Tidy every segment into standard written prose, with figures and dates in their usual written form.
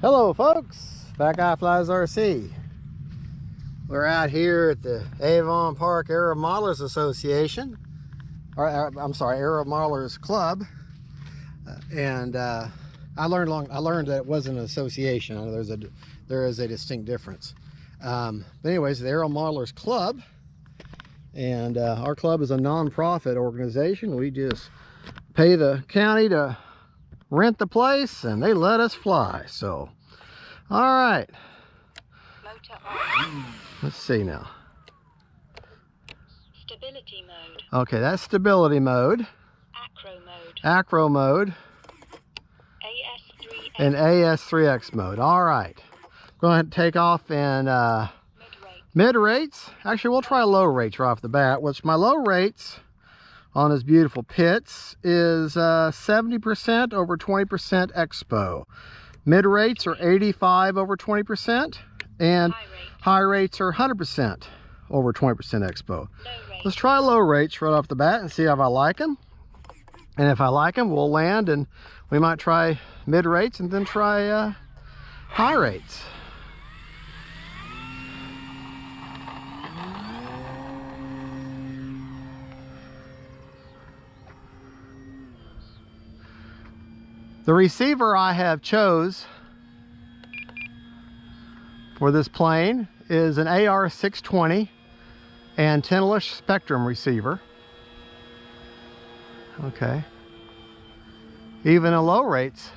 Hello folks, Back Eye Flies RC. We're out here at the Avon Park Aero Modelers Association, or I'm sorry, Aero Modelers Club, and I learned that it wasn't an association. I know there is a distinct difference. But anyways, the Aero Modelers Club, and our club is a non-profit organization. We just pay the county to rent the place and they let us fly. So all right, let's see now. Stability mode. Okay, that's stability mode. Acro mode AS3X. and AS3X mode. All right, go ahead and take off in mid rates. Actually, we'll try low rates right off the bat, which my low rates on this beautiful Pitts is 70% over 20% expo. Mid rates are 85 over 20%, and high rates are 100% over 20% expo. Let's try low rates right off the bat and see if I like them. And if I like them, we'll land and we might try mid rates and then try high rates. The receiver I have chose for this plane is an AR620 antenna-less spectrum receiver. Okay. Even at low rates,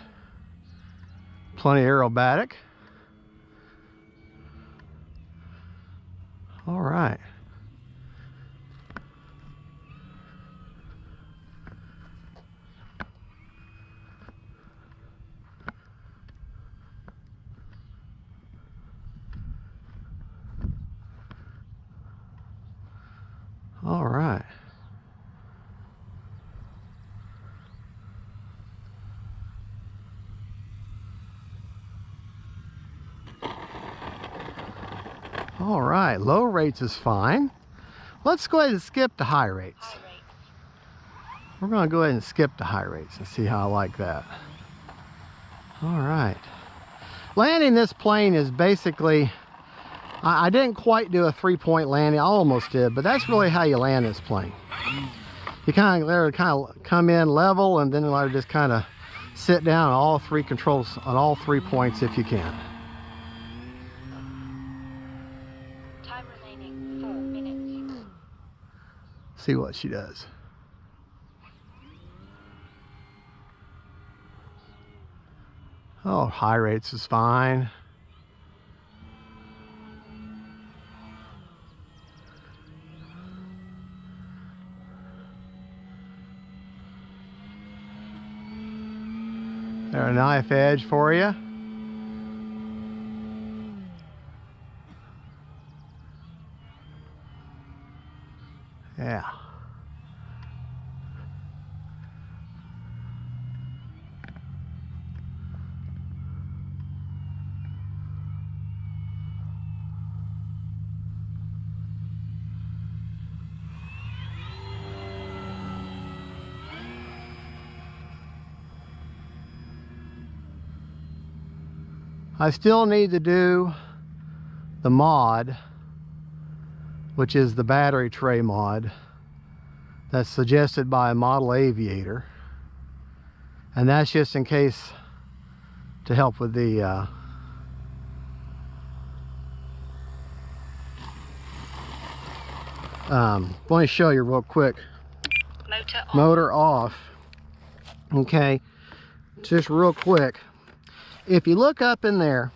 plenty aerobatic. All right. All right. All right, low rates is fine. Let's go ahead and skip to high rates. We're going to go ahead and skip to high rates and see how I like that. All right. Landing this plane is basically, I didn't quite do a 3-point landing. I almost did, but that's really how you land this plane. You kind of come in level and then just kind of sit down on all three controls on all 3 points if you can. Time remaining 4 minutes. See what she does. Oh, high rates is fine. There, a knife edge for you. Yeah. I still need to do the mod, which is the battery tray mod that's suggested by a model aviator, and that's just in case to help with the let me show you real quick. Motor off. Okay, just real quick. If you look up in there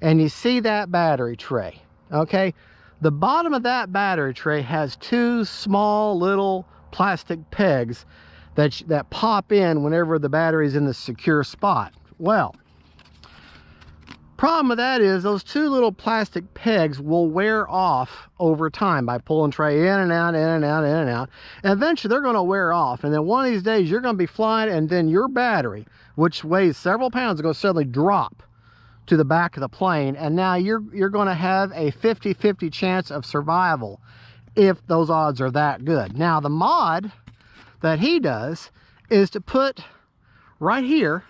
and you see that battery tray, okay, the bottom of that battery tray has 2 small little plastic pegs that pop in whenever the battery's in the secure spot. Well, problem with that is those 2 little plastic pegs will wear off over time by pulling tray in and out, in and out, in and out. And eventually they're going to wear off, and then one of these days you're going to be flying, and then your battery, which weighs several pounds, is going to suddenly drop to the back of the plane, and now you're going to have a 50-50 chance of survival if those odds are that good. Now the mod that he does is to put right here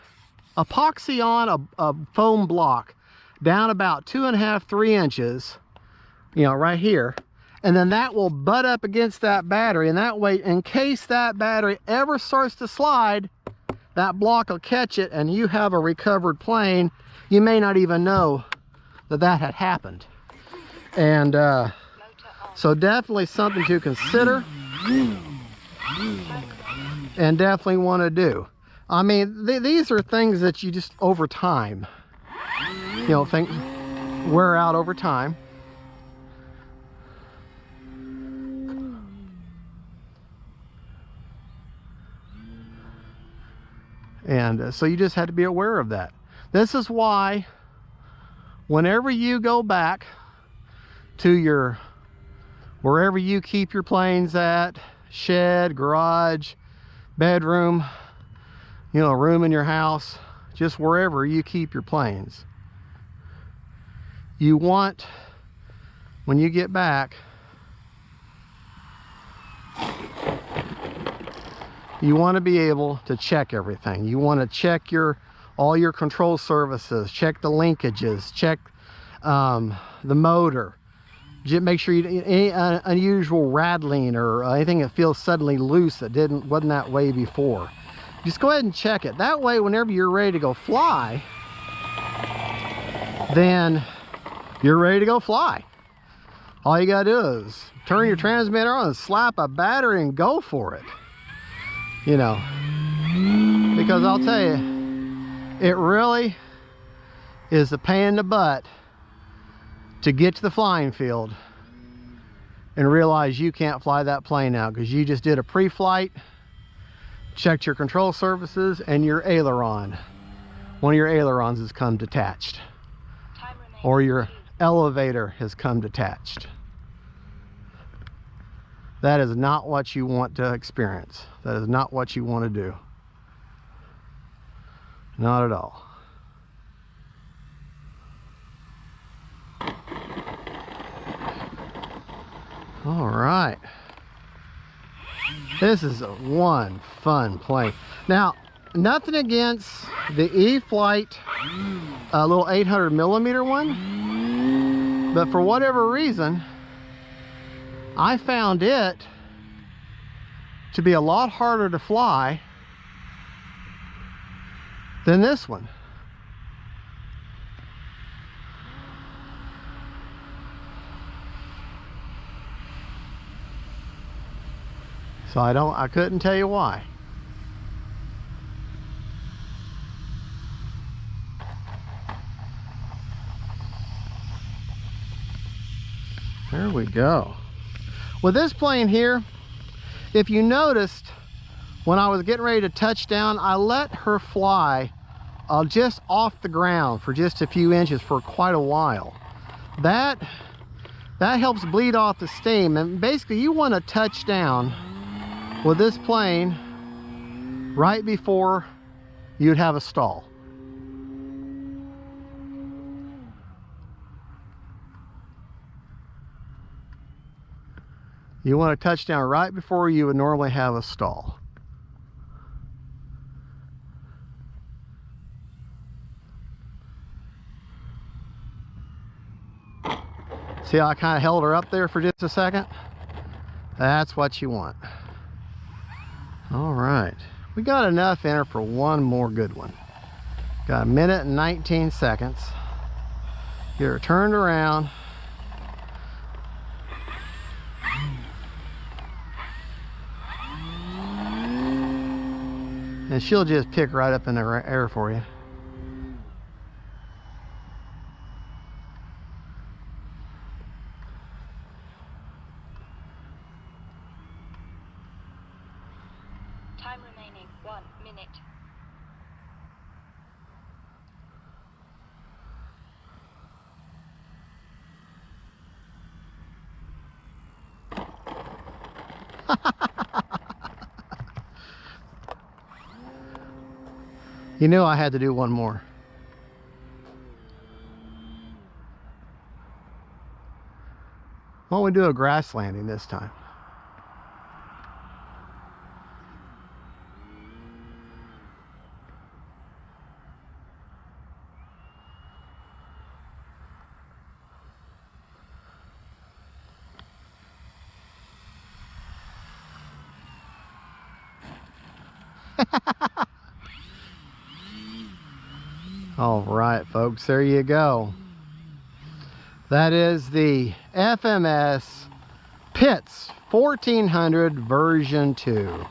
epoxy on a foam block down about 2.5, 3 inches, you know, right here. And then that will butt up against that battery. And that way, in case that battery ever starts to slide, that block will catch it and you have a recovered plane. You may not even know that that had happened. And so definitely something to consider and definitely want to do. I mean, these are things that you just over time, you know, think wear out over time. And so you just had to be aware of that. This is why whenever you go back to your, wherever you keep your planes at, shed, garage, bedroom, you know, a room in your house, just wherever you keep your planes, you want, when you get back, you want to be able to check everything. You want to check all your control surfaces, check the linkages, check the motor. Just make sure you any unusual rattling or anything that feels suddenly loose that wasn't that way before. Just go ahead and check it. That way, whenever you're ready to go fly, then you're ready to go fly. All you gotta do is turn your transmitter on and slap a battery and go for it. You know, because I'll tell you, it really is a pain in the butt to get to the flying field and realize you can't fly that plane out because you just did a pre-flight, checked your control surfaces, and your aileron, one of your ailerons has come detached, or your elevator has come detached. That is not what you want to experience. That is not what you want to do. Not at all. All right. This is one fun plane. Now, nothing against the E-Flight little 800 millimeter one, but for whatever reason, I found it to be a lot harder to fly than this one. So I couldn't tell you why. There we go. With this plane here, if you noticed, when I was getting ready to touch down, I let her fly just off the ground for just a few inches for quite a while. That helps bleed off the steam, and basically you want to touch down with this plane right before you'd have a stall. You want to touch down right before you would normally have a stall. See how I kind of held her up there for just a second? That's what you want. All right, we got enough in her for one more good one. Got a minute and 19 seconds. Get her turned around. And she'll just pick right up in the air for you. Time remaining 1 minute. You knew I had to do one more. Why don't we do a grass landing this time? All right, folks, there you go. That is the FMS Pitts 1400 version 2.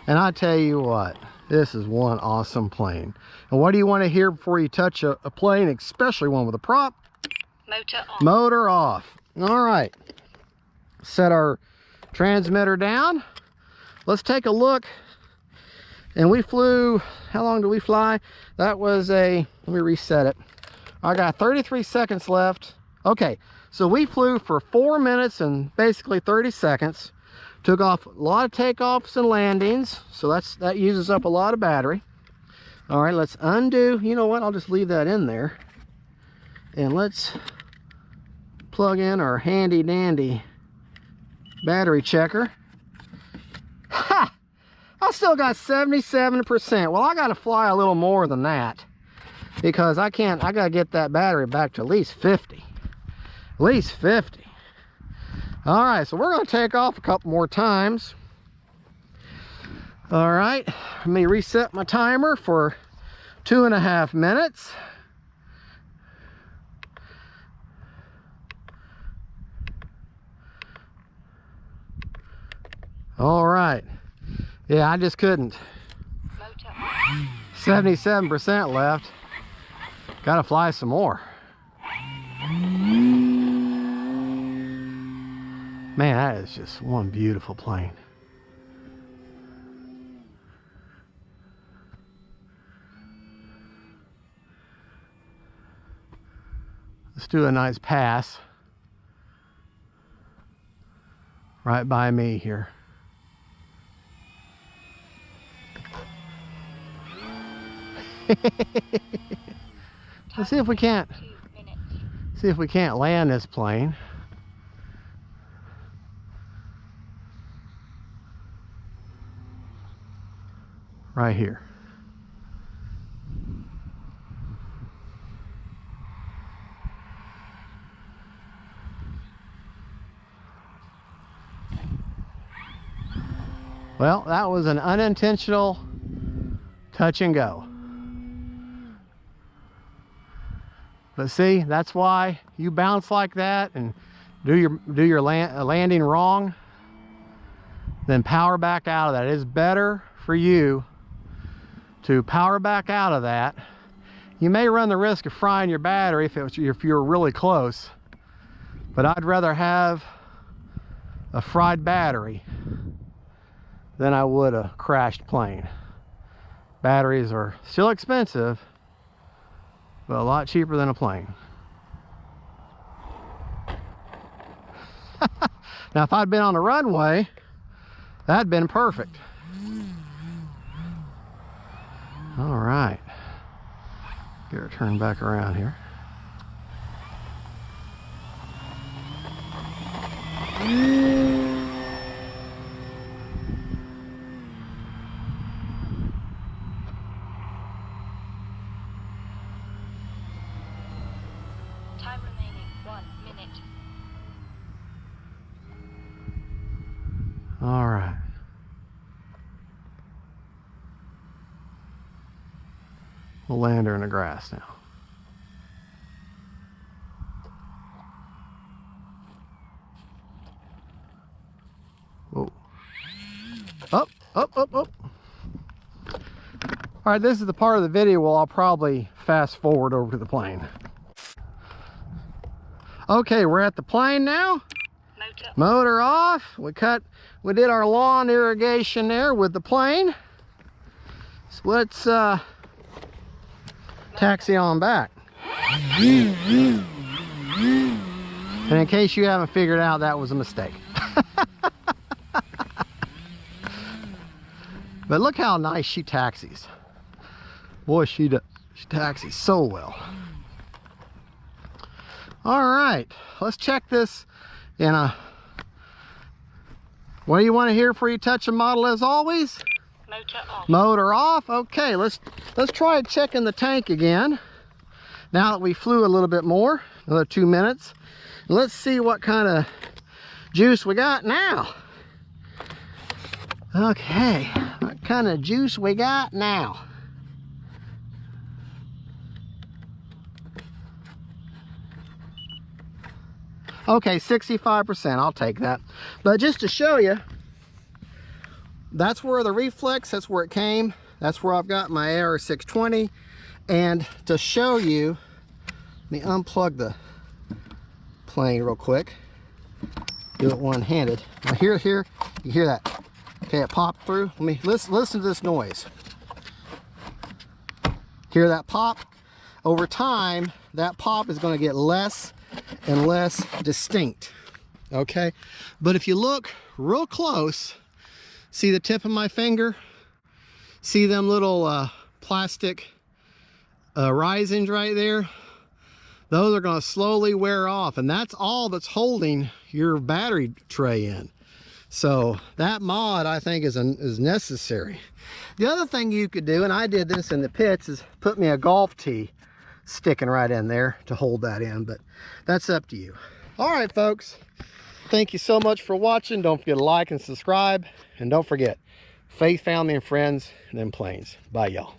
And I tell you what, this is one awesome plane. And what do you want to hear before you touch a plane, especially one with a prop? Motor on. Motor off. All right. Set our transmitter down. Let's take a look. And we flew, how long did we fly? That was let me reset it. I got 33 seconds left. Okay, so we flew for 4 minutes and basically 30 seconds. Took off a lot of takeoffs and landings, so that uses up a lot of battery. All right, let's undo. You know what? I'll just leave that in there. And let's plug in our handy dandy battery checker. Ha! I still got 77%. Well, I got to fly a little more than that because I got to get that battery back to at least 50. At least 50. All right, so we're going to take off a couple more times. All right, let me reset my timer for 2.5 minutes. All right. Yeah, I just couldn't. 77% left. Got to fly some more. Man, that is just one beautiful plane. Let's do a nice pass right by me here. Let's see if we can't land this plane. Right here. Well, that was an unintentional touch and go. But see, that's why you bounce like that and do your landing wrong, then power back out of that. It is better for you to power back out of that. You may run the risk of frying your battery if you're really close, but I'd rather have a fried battery than I would a crashed plane. Batteries are still expensive, but a lot cheaper than a plane. Now, if I'd been on the runway, that'd been perfect. All right. Get her turned back around here. Time remaining 1 minute. All right. We'll land her in the grass now. Whoa. Up, up, up, up. All right, this is the part of the video where I'll probably fast forward over to the plane. Okay, we're at the plane now. Motor off. We did our lawn irrigation there with the plane. So let's taxi on back. And in case you haven't figured out, that was a mistake. But look how nice she taxis. Boy, she taxis so well. All right, let's check this in a... What do you want to hear before you touch a model as always? Motor off. Motor off. Okay, let's try checking the tank again. Now that we flew a little bit more, another 2 minutes. Let's see what kind of juice we got now. Okay, what kind of juice we got now? Okay, 65%, I'll take that. But just to show you, that's where the reflex, that's where it came. That's where I've got my AR620. And to show you, let me unplug the plane real quick. Do it one-handed. Now here, you hear that? Okay, it popped through. Let me listen to this noise. Hear that pop? Over time, that pop is going to get less and less distinct. Okay, but if you look real close, see the tip of my finger? See them little plastic risings right there? Those are going to slowly wear off, and that's all that's holding your battery tray in. So that mod, I think, is necessary. The other thing you could do, and I did this in the pits, is put me a golf tee sticking right in there to hold that in, but that's up to you. All right, folks, thank you so much for watching. Don't forget to like and subscribe, and don't forget, faith, family, and friends, and then planes. Bye, y'all.